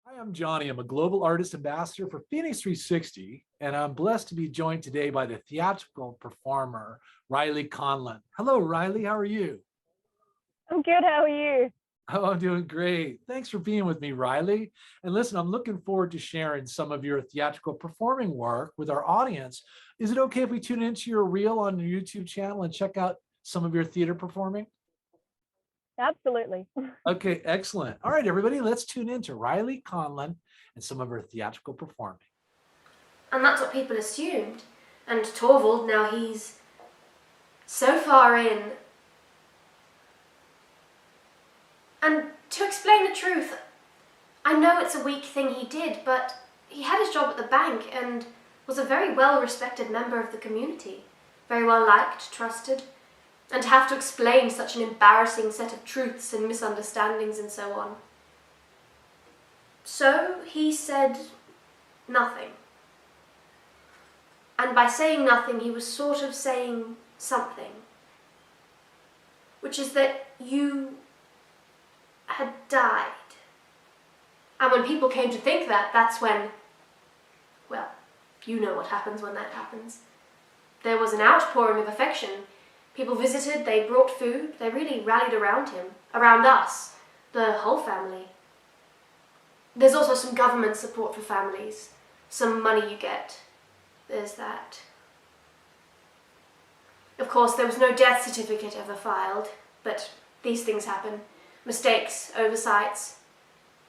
Hi, I'm Johnny. I'm a global artist ambassador for FENIX360, and I'm blessed to be joined today by the theatrical performer, RYLEA CONLAN. Hello, RYLEA. How are you? I'm good. How are you? Oh, I'm doing great. Thanks for being with me, RYLEA. And listen, I'm looking forward to sharing some of your theatrical performing work with our audience. Is it okay if we tune into your reel on your YouTube channel and check out some of your theater performing? Absolutely. Okay, excellent. All right, everybody, let's tune in to RYLEA CONLAN and some of her theatrical performing. And that's what people assumed. And Torvald, now he's so far in. And to explain the truth, I know it's a weak thing he did, but he had his job at the bank and was a very well-respected member of the community. Very well liked, trusted. And to have to explain such an embarrassing set of truths and misunderstandings and so on. So he said nothing. And by saying nothing, he was sort of saying something. Which is that you had died. And when people came to think that, that's when, well, you know what happens when that happens. There was an outpouring of affection. People visited, they brought food, they really rallied around him, around us, the whole family. There's also some government support for families, some money you get. There's that. Of course, there was no death certificate ever filed, but these things happen. Mistakes, oversights.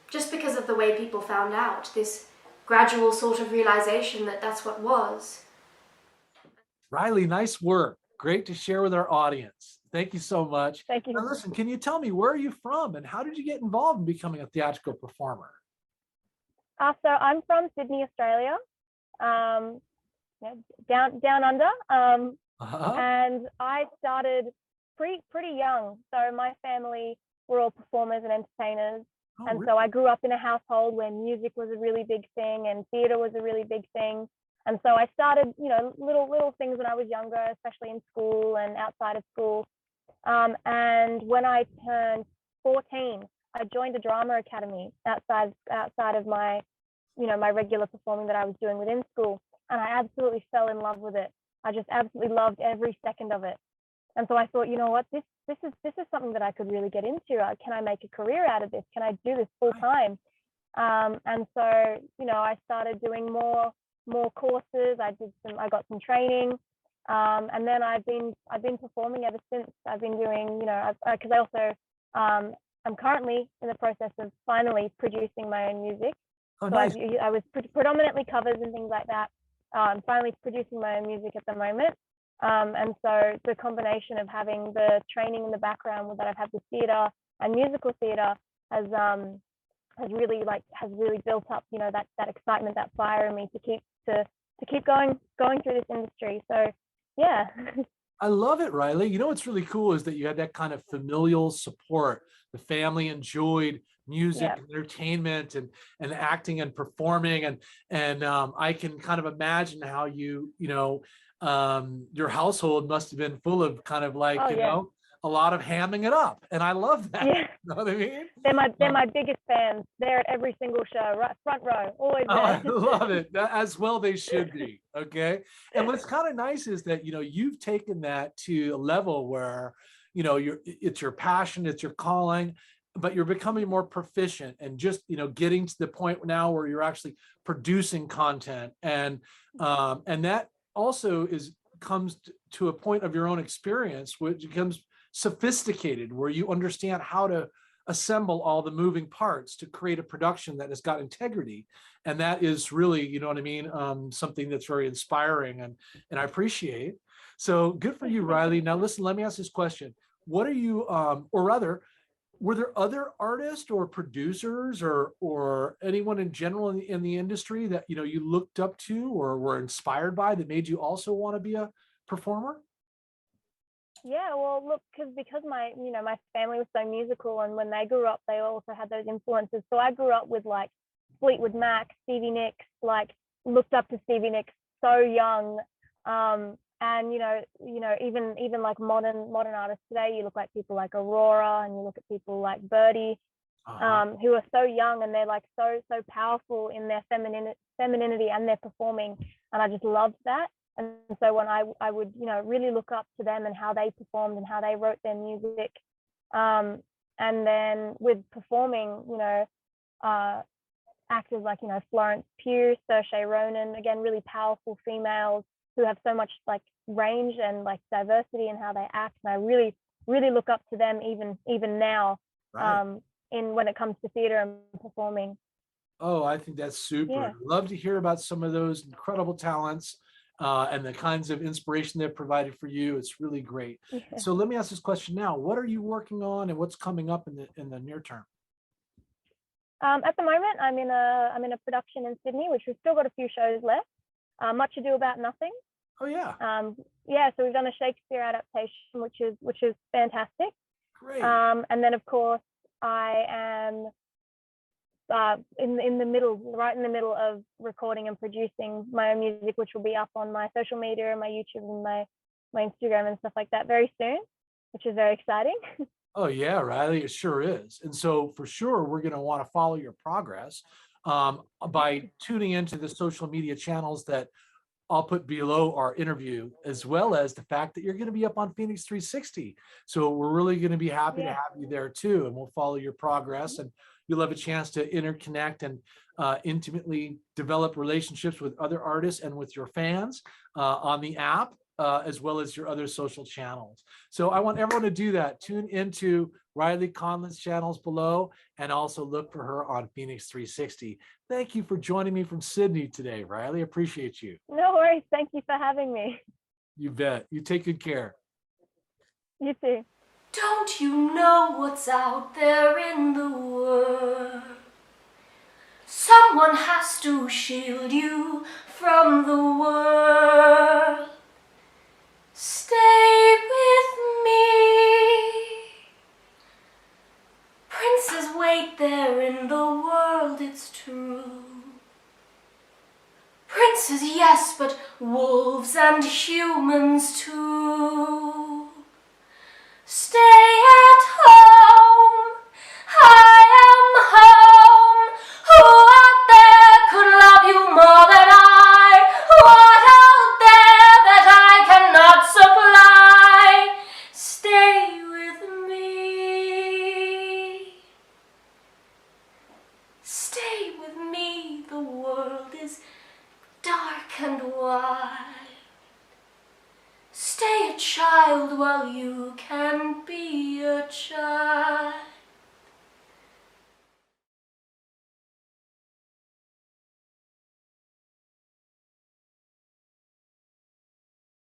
Just because of the way people found out, this gradual sort of realization that that's what was. RYLEA, nice work. Great to share with our audience. Thank you so much. Thank you. Now, listen, can you tell me, where are you from and how did you get involved in becoming a theatrical performer? So I'm from Sydney, Australia, um, down under, Uh-huh. and I started pretty young. So my family were all performers and entertainers, Oh, and really? so I grew up in a household where music was a really big thing and theater was a really big thing. And so I started, little things when I was younger, especially in school and outside of school. And when I turned 14, I joined a drama academy outside of my, my regular performing that I was doing within school, and I absolutely fell in love with it. I just absolutely loved every second of it. And so I thought, you know what, this is something that I could really get into. Can I make a career out of this? Can I do this full time? And so, I started doing more courses. I got some training, and then I've been performing ever since. I've been doing, because I also I'm currently in the process of finally producing my own music. Oh, So nice. I was predominantly covers and things like that. I'm finally producing my own music at the moment. And so the combination of having the training in the background that I've had with theatre and musical theatre has really built up, that excitement, that fire in me to keep going through this industry. So yeah. I love it, RYLEA. You know what's really cool is that you had that kind of familial support. The family enjoyed music Yeah. and entertainment and acting and performing, and I can kind of imagine how your household must have been full of kind of like Oh yeah. a lot of hamming it up, and I love that. Yeah. You know what I mean? They're my biggest fans. They're at every single show, right front row, always Oh, I there. love it. As well they should be. Okay. And what's kind of nice is that, you've taken that to a level where, it's your passion, it's your calling, but you're becoming more proficient and just, getting to the point now where you're actually producing content. And that also comes to a point of your own experience, which becomes sophisticated, where you understand how to assemble all the moving parts to create a production that has got integrity. And that is really, you know what I mean, something that's very inspiring and I appreciate. So good for you, RYLEA. Now listen, let me ask this question. What are you, or rather, were there other artists or producers or anyone in general in the industry that you looked up to or were inspired by that made you also want to be a performer? Yeah, well, look, because my family was so musical, and when they grew up, they also had those influences. So I grew up with like Fleetwood Mac, Stevie Nicks, like looked up to Stevie Nicks so young. And even like modern artists today, you look like people like Aurora, and you look at people like Birdie. Uh-huh. who are so young, and they're like so powerful in their femininity and their performing, and I just loved that. And so when I would, you know, really look up to them and how they performed and how they wrote their music, and then with performing, you know, actors like, you know, Florence Pugh, Saoirse Ronan, again, really powerful females who have so much like range and like diversity in how they act, and I really look up to them even now, Right. in when it comes to theater and performing. Oh, I think that's super. Yeah. Love to hear about some of those incredible talents and the kinds of inspiration they've provided for you. It's really great. Yeah. So let me ask this question now. What are you working on and what's coming up in the near term? At the moment, I'm in a production in Sydney, which we've still got a few shows left. Much Ado About Nothing. Oh yeah, Yeah, so we've done a Shakespeare adaptation, which is fantastic. great. And then of course I am in the middle, right in the middle of recording and producing my own music, which will be up on my social media and my YouTube and my Instagram and stuff like that very soon, which is very exciting. Oh yeah, Riley, it sure is. And so for sure, we're going to want to follow your progress by tuning into the social media channels that I'll put below our interview, as well as the fact that you're going to be up on FENIX360. So we're really going to be happy to Yeah. have you there too. And we'll follow your progress, and you'll have a chance to interconnect and intimately develop relationships with other artists and with your fans on the app, as well as your other social channels. So I want everyone to do that. Tune into RYLEA CONLAN's channels below, and also look for her on FENIX360. Thank you for joining me from Sydney today, Riley. Appreciate you. No worries. Thank you for having me. You bet. You take good care. You too. Don't you know what's out there in the world? Someone has to shield you from the world. Stay with me. Princes wait there in the world, it's true. Princes, yes, but wolves and humans too. Stay at home, I am home. Who out there could love you more than I? What out there that I cannot supply? Stay with me. Stay with me, the world is dark and wide. Stay a child while you can be a child.